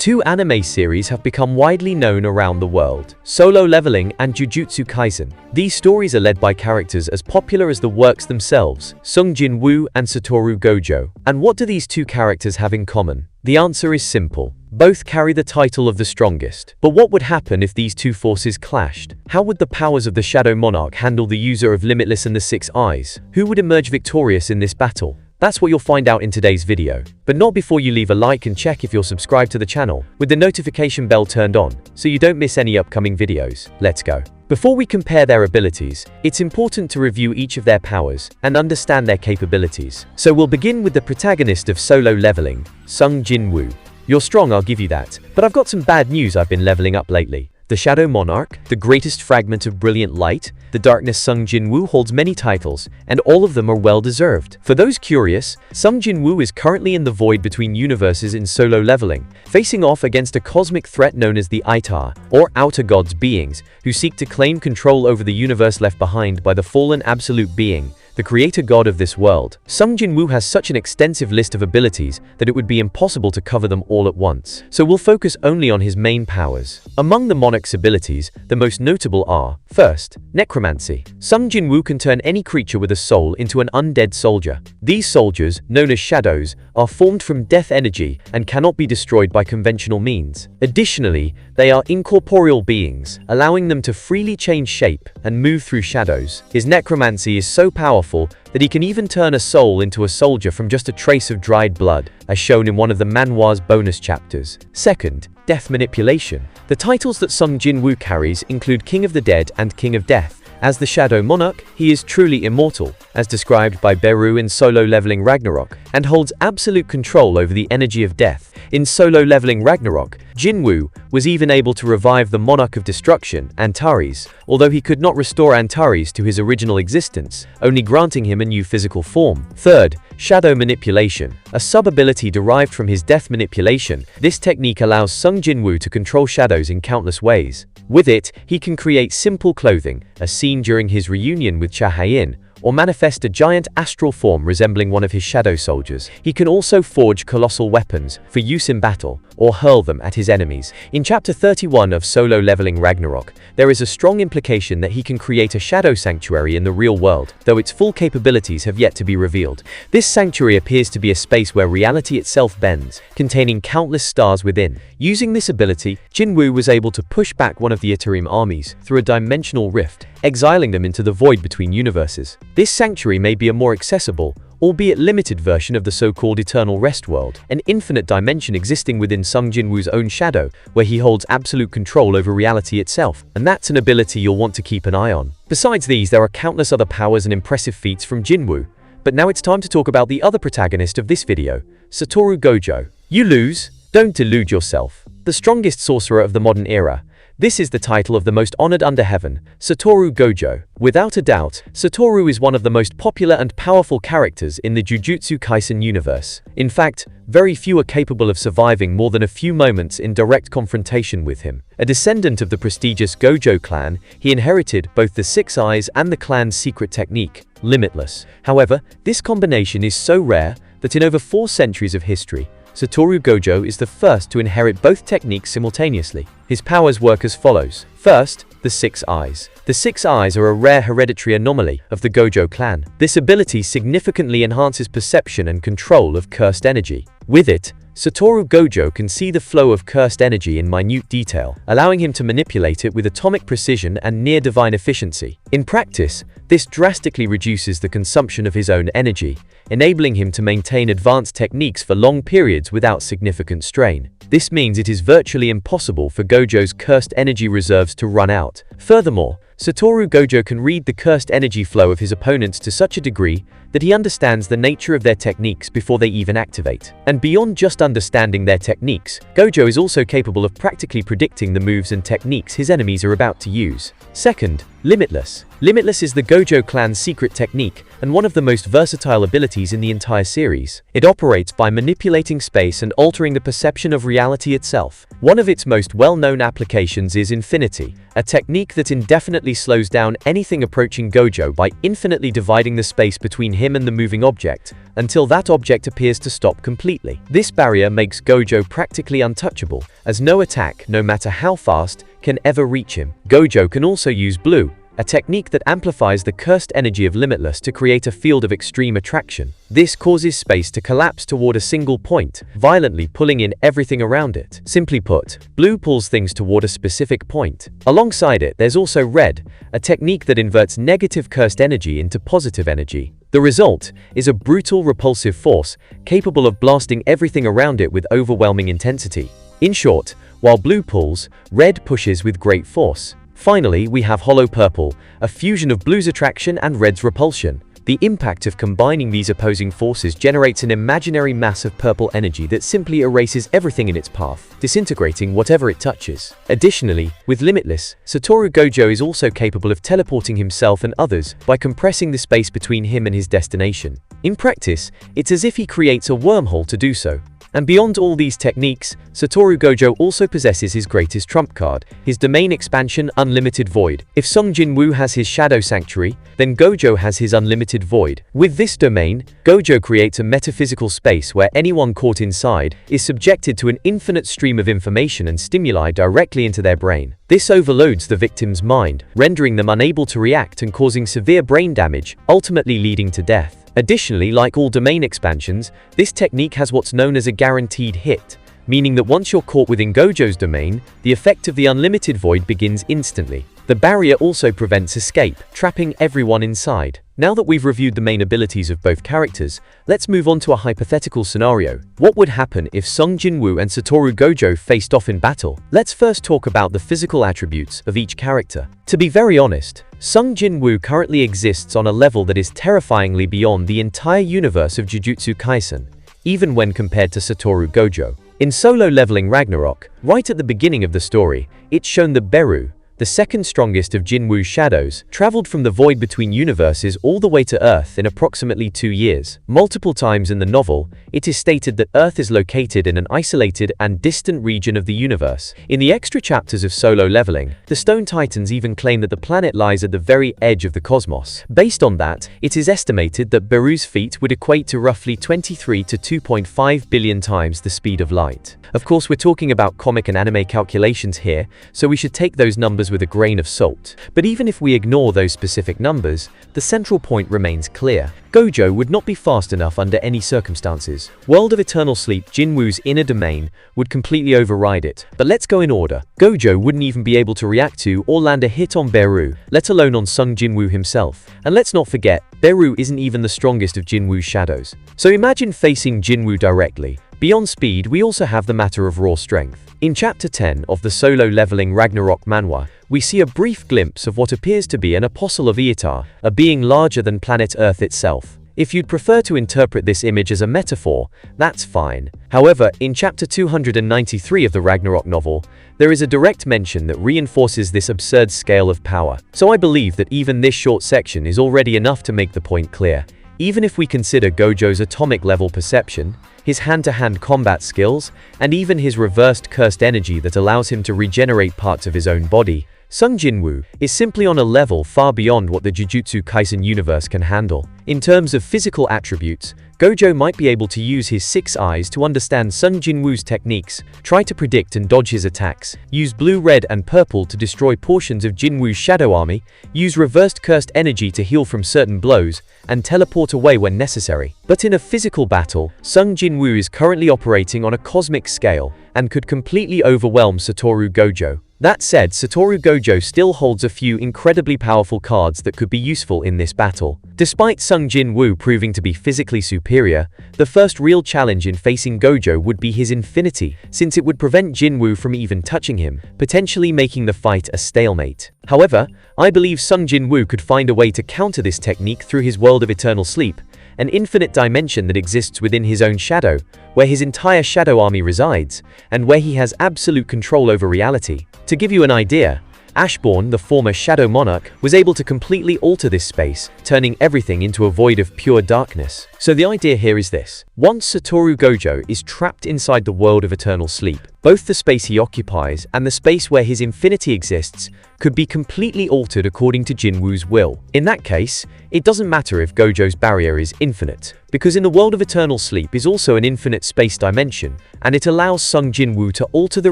Two anime series have become widely known around the world: Solo Leveling and Jujutsu Kaisen. These stories are led by characters as popular as the works themselves, Sung Jin-Woo and Satoru Gojo. And what do these two characters have in common? The answer is simple. Both carry the title of the strongest. But what would happen if these two forces clashed? How would the powers of the Shadow Monarch handle the user of Limitless and the Six Eyes? Who would emerge victorious in this battle? That's what you'll find out in today's video. But not before you leave a like and check if you're subscribed to the channel, with the notification bell turned on, so you don't miss any upcoming videos. Let's go. Before we compare their abilities, it's important to review each of their powers and understand their capabilities. So we'll begin with the protagonist of Solo Leveling, Sung Jin-Woo. You're strong, I'll give you that. But I've got some bad news. I've been leveling up lately. The Shadow Monarch, the greatest fragment of brilliant light, the darkness. Sung Jin-Woo holds many titles, and all of them are well-deserved. For those curious, Sung Jin-Woo is currently in the void between universes in Solo Leveling, facing off against a cosmic threat known as the Aitar, or Outer Gods beings, who seek to claim control over the universe left behind by the fallen Absolute Being, the creator god of this world. Sung Jin-Woo has such an extensive list of abilities that it would be impossible to cover them all at once. So we'll focus only on his main powers. Among the Monarch's abilities, the most notable are: first, Necromancy. Sung Jin-Woo can turn any creature with a soul into an undead soldier. These soldiers, known as shadows, are formed from death energy and cannot be destroyed by conventional means. Additionally, they are incorporeal beings, allowing them to freely change shape and move through shadows. His necromancy is so powerful that he can even turn a soul into a soldier from just a trace of dried blood, as shown in one of the manhwa's bonus chapters. Second, Death Manipulation. The titles that Sung Jin-Woo carries include King of the Dead and King of Death. As the Shadow Monarch, he is truly immortal, as described by Beru in Solo Leveling Ragnarok, and holds absolute control over the energy of death. In Solo Leveling Ragnarok, Jinwoo was even able to revive the Monarch of Destruction, Antares, although he could not restore Antares to his original existence, only granting him a new physical form. Third, Shadow Manipulation. A sub-ability derived from his Death Manipulation, this technique allows Sung Jin-Woo to control shadows in countless ways. With it, he can create simple clothing, as seen during his reunion with Cha-Hae-in, or manifest a giant astral form resembling one of his shadow soldiers. He can also forge colossal weapons for use in battle, or hurl them at his enemies. In Chapter 31 of Solo Leveling Ragnarok, there is a strong implication that he can create a shadow sanctuary in the real world, though its full capabilities have yet to be revealed. This sanctuary appears to be a space where reality itself bends, containing countless stars within. Using this ability, Jinwoo was able to push back one of the Itarim armies through a dimensional rift, exiling them into the void between universes. This sanctuary may be a more accessible, albeit limited version of the so-called Eternal Rest World, an infinite dimension existing within Sung Jin-Woo's own shadow, where he holds absolute control over reality itself. And that's an ability you'll want to keep an eye on. Besides these, there are countless other powers and impressive feats from Jinwoo. But now it's time to talk about the other protagonist of this video, Satoru Gojo. You lose. Don't delude yourself. The strongest sorcerer of the modern era. This is the title of the most honored under heaven, Satoru Gojo. Without a doubt, Satoru is one of the most popular and powerful characters in the Jujutsu Kaisen universe. In fact, very few are capable of surviving more than a few moments in direct confrontation with him. A descendant of the prestigious Gojo clan, he inherited both the Six Eyes and the clan's secret technique, Limitless. However, this combination is so rare that in over 4 centuries of history, Satoru Gojo is the first to inherit both techniques simultaneously. His powers work as follows. First, the Six Eyes. The Six Eyes are a rare hereditary anomaly of the Gojo clan. This ability significantly enhances perception and control of cursed energy. With it, Satoru Gojo can see the flow of cursed energy in minute detail, allowing him to manipulate it with atomic precision and near-divine efficiency. In practice, this drastically reduces the consumption of his own energy, enabling him to maintain advanced techniques for long periods without significant strain. This means it is virtually impossible for Gojo's cursed energy reserves to run out. Furthermore, Satoru Gojo can read the cursed energy flow of his opponents to such a degree that he understands the nature of their techniques before they even activate. And beyond just understanding their techniques, Gojo is also capable of practically predicting the moves and techniques his enemies are about to use. Second, Limitless. Limitless is the Gojo clan's secret technique and one of the most versatile abilities in the entire series. It operates by manipulating space and altering the perception of reality itself. One of its most well-known applications is Infinity, a technique that indefinitely slows down anything approaching Gojo by infinitely dividing the space between him and the moving object, until that object appears to stop completely. This barrier makes Gojo practically untouchable, as no attack, no matter how fast, can ever reach him. Gojo can also use Blue, a technique that amplifies the cursed energy of Limitless to create a field of extreme attraction. This causes space to collapse toward a single point, violently pulling in everything around it. Simply put, Blue pulls things toward a specific point. Alongside it, there's also Red, a technique that inverts negative cursed energy into positive energy. The result is a brutal, repulsive force, capable of blasting everything around it with overwhelming intensity. In short, while Blue pulls, Red pushes with great force. Finally, we have Hollow Purple, a fusion of Blue's attraction and Red's repulsion. The impact of combining these opposing forces generates an imaginary mass of purple energy that simply erases everything in its path, disintegrating whatever it touches. Additionally, with Limitless, Satoru Gojo is also capable of teleporting himself and others by compressing the space between him and his destination. In practice, it's as if he creates a wormhole to do so. And beyond all these techniques, Satoru Gojo also possesses his greatest trump card, his domain expansion Unlimited Void. If Sung Jin-Woo has his Shadow Sanctuary, then Gojo has his Unlimited Void. With this domain, Gojo creates a metaphysical space where anyone caught inside is subjected to an infinite stream of information and stimuli directly into their brain. This overloads the victim's mind, rendering them unable to react and causing severe brain damage, ultimately leading to death. Additionally, like all domain expansions, this technique has what's known as a guaranteed hit, meaning that once you're caught within Gojo's domain, the effect of the Unlimited Void begins instantly. The barrier also prevents escape, trapping everyone inside. Now that we've reviewed the main abilities of both characters, let's move on to a hypothetical scenario. What would happen if Sung Jin-Woo and Satoru Gojo faced off in battle? Let's first talk about the physical attributes of each character. To be very honest, Sung Jin-Woo currently exists on a level that is terrifyingly beyond the entire universe of Jujutsu Kaisen, even when compared to Satoru Gojo. In Solo Leveling Ragnarok, right at the beginning of the story, it's shown that Beru, the second strongest of Jinwoo's shadows, traveled from the void between universes all the way to Earth in approximately 2 years. Multiple times in the novel, it is stated that Earth is located in an isolated and distant region of the universe. In the extra chapters of Solo Leveling, the Stone Titans even claim that the planet lies at the very edge of the cosmos. Based on that, it is estimated that Beru's feat would equate to roughly 23 to 2.5 billion times the speed of light. Of course, we're talking about comic and anime calculations here, so we should take those numbers with a grain of salt. But even if we ignore those specific numbers, the central point remains clear. Gojo would not be fast enough under any circumstances. World of Eternal Sleep, Jinwoo's inner domain, would completely override it. But let's go in order. Gojo wouldn't even be able to react to or land a hit on Beru, let alone on Sung Jin-Woo himself. And let's not forget, Beru isn't even the strongest of Jinwoo's shadows. So imagine facing Jinwoo directly. Beyond speed, we also have the matter of raw strength. In Chapter 10 of the Solo Leveling Ragnarok manhwa, we see a brief glimpse of what appears to be an apostle of Eatar, a being larger than planet Earth itself. If you'd prefer to interpret this image as a metaphor, that's fine. However, in Chapter 293 of the Ragnarok novel, there is a direct mention that reinforces this absurd scale of power. So I believe that even this short section is already enough to make the point clear. Even if we consider Gojo's atomic-level perception, his hand-to-hand combat skills, and even his reversed cursed energy that allows him to regenerate parts of his own body, Sung Jin-Woo is simply on a level far beyond what the Jujutsu Kaisen universe can handle. In terms of physical attributes, Gojo might be able to use his 6 eyes to understand Sung Jin-Woo's techniques, try to predict and dodge his attacks, use blue, red, and purple to destroy portions of Jinwoo's shadow army, use reversed cursed energy to heal from certain blows, and teleport away when necessary. But in a physical battle, Sung Jin-Woo is currently operating on a cosmic scale and could completely overwhelm Satoru Gojo. That said, Satoru Gojo still holds a few incredibly powerful cards that could be useful in this battle. Despite Sung Jin-Woo proving to be physically superior, the first real challenge in facing Gojo would be his Infinity, since it would prevent Jinwoo from even touching him, potentially making the fight a stalemate. However, I believe Sung Jin-Woo could find a way to counter this technique through his World of Eternal Sleep, an infinite dimension that exists within his own shadow, where his entire shadow army resides, and where he has absolute control over reality. To give you an idea, Ashborn, the former Shadow Monarch, was able to completely alter this space, turning everything into a void of pure darkness. So the idea here is this. Once Satoru Gojo is trapped inside the world of eternal sleep, both the space he occupies and the space where his infinity exists could be completely altered according to Jinwoo's will. In that case, it doesn't matter if Gojo's barrier is infinite, because in the world of eternal sleep is also an infinite space dimension, and it allows Sung Jin-Woo to alter the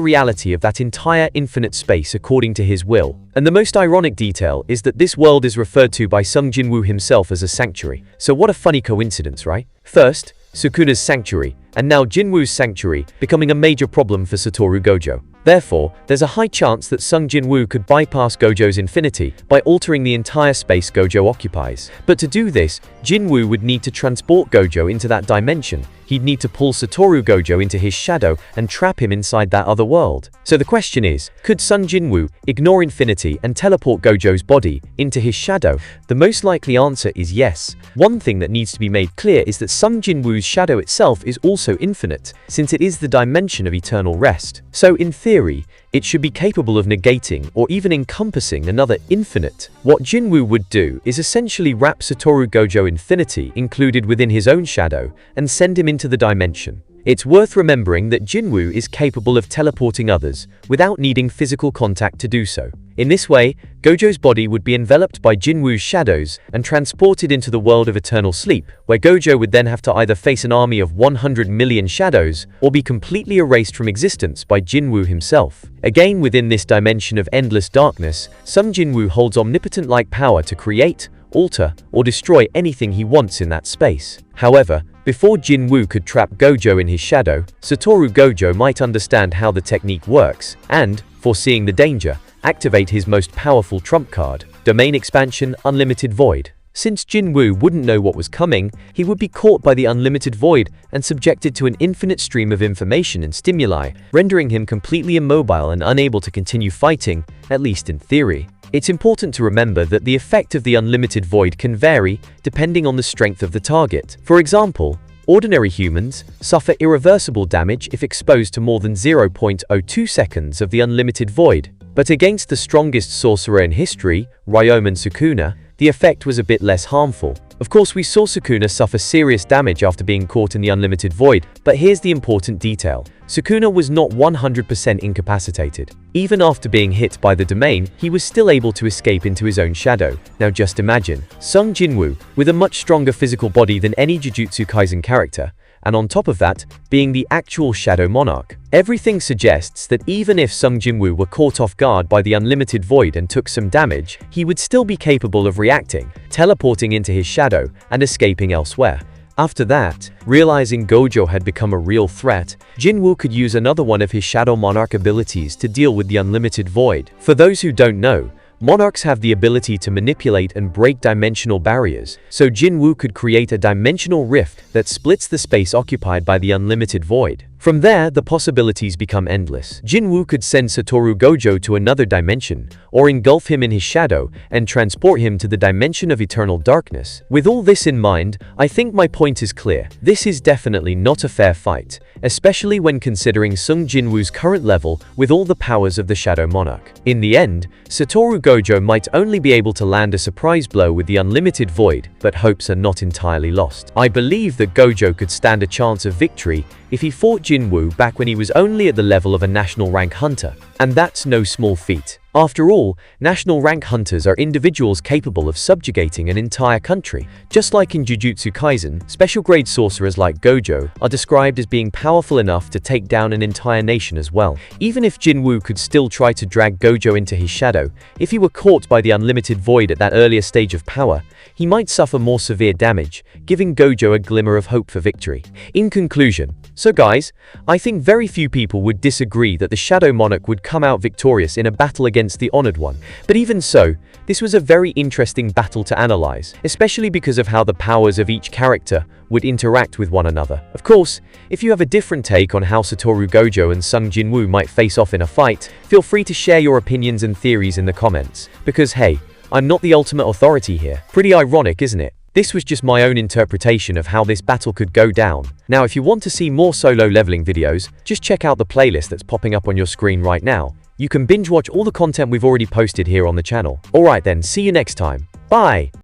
reality of that entire infinite space according to his will. And the most ironic detail is that this world is referred to by Sung Jin-Woo himself as a sanctuary. So what a funny coincidence, right? First, Sukuna's sanctuary, and now Jinwoo's sanctuary, becoming a major problem for Satoru Gojo. Therefore, there's a high chance that Sung Jin-Woo could bypass Gojo's infinity by altering the entire space Gojo occupies. But to do this, Jinwoo would need to transport Gojo into that dimension. He'd need to pull Satoru Gojo into his shadow and trap him inside that other world. So the question is, could Sung Jin-Woo ignore infinity and teleport Gojo's body into his shadow? The most likely answer is yes. One thing that needs to be made clear is that Sung Jin-Woo's shadow itself is also infinite, since it is the dimension of eternal rest. So in theory, it should be capable of negating or even encompassing another infinite. What Jinwoo would do is essentially wrap Satoru Gojo infinity included within his own shadow and send him into the dimension. It's worth remembering that Jinwoo is capable of teleporting others without needing physical contact to do so. In this way, Gojo's body would be enveloped by Jinwoo's shadows and transported into the world of eternal sleep, where Gojo would then have to either face an army of 100 million shadows or be completely erased from existence by Jinwoo himself. Again, within this dimension of endless darkness, Sung Jin-Woo holds omnipotent-like power to create, alter, or destroy anything he wants in that space. However, before Jinwoo could trap Gojo in his shadow, Satoru Gojo might understand how the technique works and, foreseeing the danger, activate his most powerful trump card, Domain Expansion Unlimited Void. Since Jinwoo wouldn't know what was coming, he would be caught by the unlimited void and subjected to an infinite stream of information and stimuli, rendering him completely immobile and unable to continue fighting, at least in theory. It's important to remember that the effect of the unlimited void can vary depending on the strength of the target. For example, ordinary humans suffer irreversible damage if exposed to more than 0.02 seconds of the unlimited void. But against the strongest sorcerer in history, Ryomen Sukuna, the effect was a bit less harmful. Of course, we saw Sukuna suffer serious damage after being caught in the unlimited void, but here's the important detail. Sukuna was not 100% incapacitated. Even after being hit by the domain, he was still able to escape into his own shadow. Now just imagine, Sung Jin-Woo, with a much stronger physical body than any Jujutsu Kaisen character, and on top of that, being the actual Shadow Monarch. Everything suggests that even if Sung Jin-Woo were caught off guard by the unlimited void and took some damage, he would still be capable of reacting, teleporting into his shadow, and escaping elsewhere. After that, realizing Gojo had become a real threat, Jinwoo could use another one of his Shadow Monarch abilities to deal with the unlimited void. For those who don't know, Monarchs have the ability to manipulate and break dimensional barriers, so Jinwoo could create a dimensional rift that splits the space occupied by the unlimited void. From there, the possibilities become endless. Jinwoo could send Satoru Gojo to another dimension, or engulf him in his shadow and transport him to the dimension of eternal darkness. With all this in mind, I think my point is clear. This is definitely not a fair fight, especially when considering Sung Jin-Woo's current level with all the powers of the Shadow Monarch. In the end, Satoru Gojo might only be able to land a surprise blow with the unlimited void, but hopes are not entirely lost. I believe that Gojo could stand a chance of victory if he fought Jinwoo back when he was only at the level of a national rank hunter. And that's no small feat. After all, national rank hunters are individuals capable of subjugating an entire country. Just like in Jujutsu Kaisen, special grade sorcerers like Gojo are described as being powerful enough to take down an entire nation as well. Even if Jinwoo could still try to drag Gojo into his shadow, if he were caught by the unlimited void at that earlier stage of power, he might suffer more severe damage, giving Gojo a glimmer of hope for victory. In conclusion, so guys, I think very few people would disagree that the Shadow Monarch would come out victorious in a battle against the Honored One. But even so, this was a very interesting battle to analyze, especially because of how the powers of each character would interact with one another. Of course, if you have a different take on how Satoru Gojo and Sung Jin-Woo might face off in a fight, feel free to share your opinions and theories in the comments. Because hey, I'm not the ultimate authority here. Pretty ironic, isn't it? This was just my own interpretation of how this battle could go down. Now, if you want to see more solo leveling videos, just check out the playlist that's popping up on your screen right now. You can binge watch all the content we've already posted here on the channel. Alright then, see you next time. Bye!